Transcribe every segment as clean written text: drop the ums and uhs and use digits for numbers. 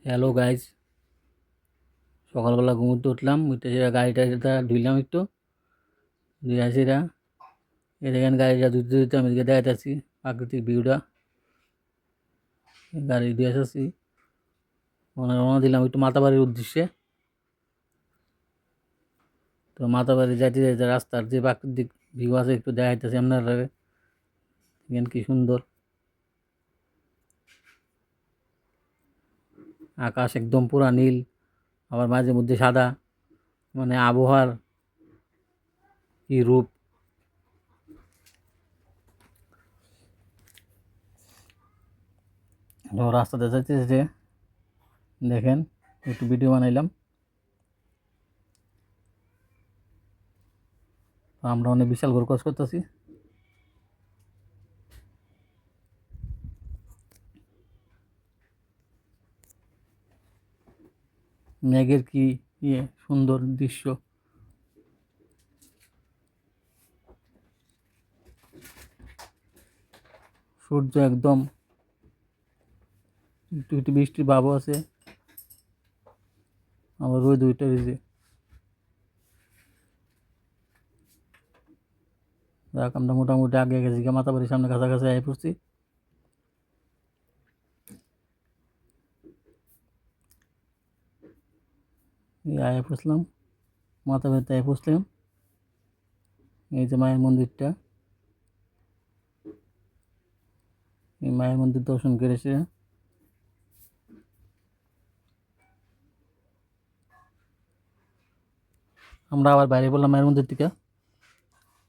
Hello guys, সকালবেলা ঘুমোতে উঠলাম, উঠে সেটা গাড়িটা ধুইলাম একটু, ধুয়ে সেটা দেখেন গাড়িটা ধুতে ধুতে আমি এদিকে দেখাইতেছি প্রাকৃতিক ভিউটা। গাড়ি ধুয়ে আসছি, রওনা দিলাম একটু মাতাবাড়ির উদ্দেশ্যে। তো মাতাবাড়ি যাইতে যাইতে রাস্তার যে প্রাকৃতিক ভিউ আছে একটু দেখাইতেছি আপনারা। দেখেন কি সুন্দর আকাশ, একদম পুরা নীল, আবার মাঝে মধ্যে সাদা, মানে আবহাওয়ার কি রূপ। রাস্তাতে যাইতে যাইতে দেখেন একটু ভিডিও বানাইলাম। আমরা অনেক বিশাল ঘর কাজ করতেছি। মেঘের কি সুন্দর দৃশ্য। সূর্য একদম, একটু একটু বৃষ্টির ভাবও আছে, আবার রোদ উঠে গেছে। যাক, আমরা মোটামুটি আগে গেছি, মাতাবাড়ির সামনে কাছাকাছি আয় পড়ছি। আয় পড়ছিলাম, মাতাবাড়িতে আয় পড়ছিলাম। এই যে মায়ের মন্দিরটা, এই মায়ের মন্দির দর্শন করেছে। আমরা আবার বাইরে পড়লাম মায়ের মন্দির থেকে,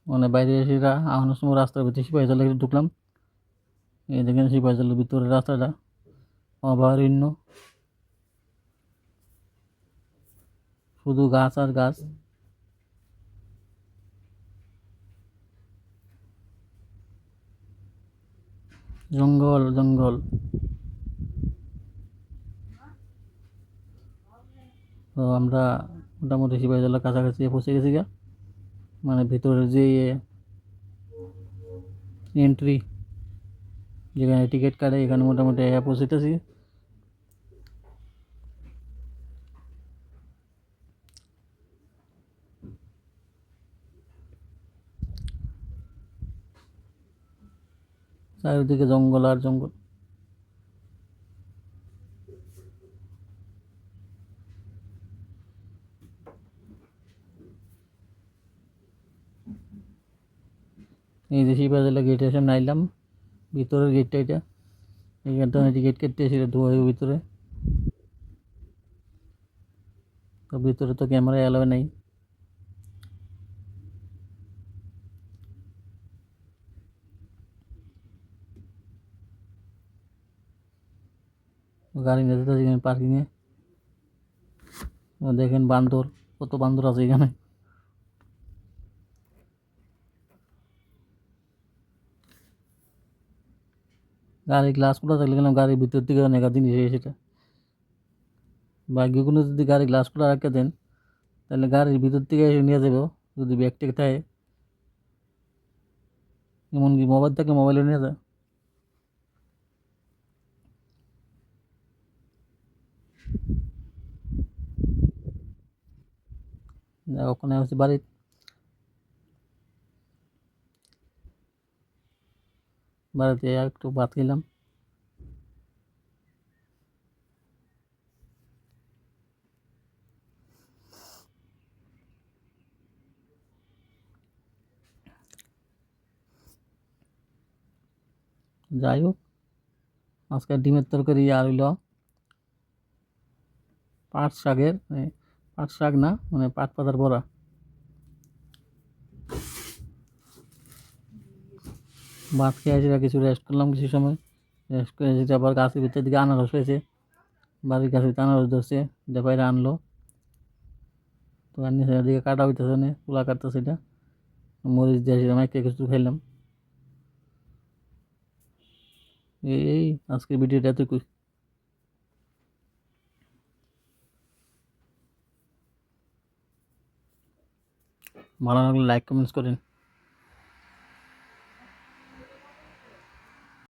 মানে বাইরে এসে আনার সময় রাস্তার ভিতরে সিপাহীজলে ঢুকলাম। এই দেখেন সিপাহীজলের ভিতরে রাস্তাটা অভয়ারণ্য, শুধু গাছ আর গাছ। জঙ্গল জঙ্গল। তো আমরা মোটামুটি সিপাহীজলের কাছাকাছি পৌঁছে গেছি গা, মানে ভিতরের যে এন্ট্রি, যেখানে টিকিট কাটে, এখানে মোটামুটি পৌঁছেতেছি। চারিদিকে জঙ্গল আর জঙ্গল। এই যে শিবাজলা গেটের সামনে আইলাম, ভিতরের গেটটা এটা। এইখানটা টিকিট কেটে এসে ঢোকা ভিতরে। তো ভিতরে তো ক্যামেরা এলাও নেই। গাড়ি নিয়ে যেতে এখানে পার্কিংয়ে। দেখেন বান্দর, কত বান্দর আছে এখানে। গাড়ির গ্লাস খোলা থাকলে কেন গাড়ির ভিতর থেকে অনেক জিনিস সেটা। ভাগ্য কোনো যদি গাড়ির গ্লাস খোলা রাখতে দেন, তাহলে গাড়ির ভিতর থেকে এসে নিয়ে যাবো, যদি ব্যাগ টেক থাকে। এমনকি মোবাইল থাকলে মোবাইলও নিয়ে যায়। ওখানে হচ্ছে বাড়িতে একটু ভাত খেলাম। যাই হোক, আজকে ডিমের তরকারি আর হইল পাট শাকের, পাট শাক না, মানে পাট পাতার বড়া। ভাত খেয়ে এসে কিছু রেস্ট করলাম, কিছু সময় রেস্ট করে এসে আবার গাছের ভিতর দিকে আনারস হয়েছে, বাড়ির গাছের ভিতরে আনারস ধরছে, যে বাইরে আনলো। তো আনি দিকে কাটা হইতেছে না, তুলা কাটতেছে, এটা মরিচ দিয়ে সেটা মাইকে কিছু খাইলাম। এই আজকের ভিডিওটা এতটুকুই। ভালো লাগলে লাইক কমেন্টস করেন।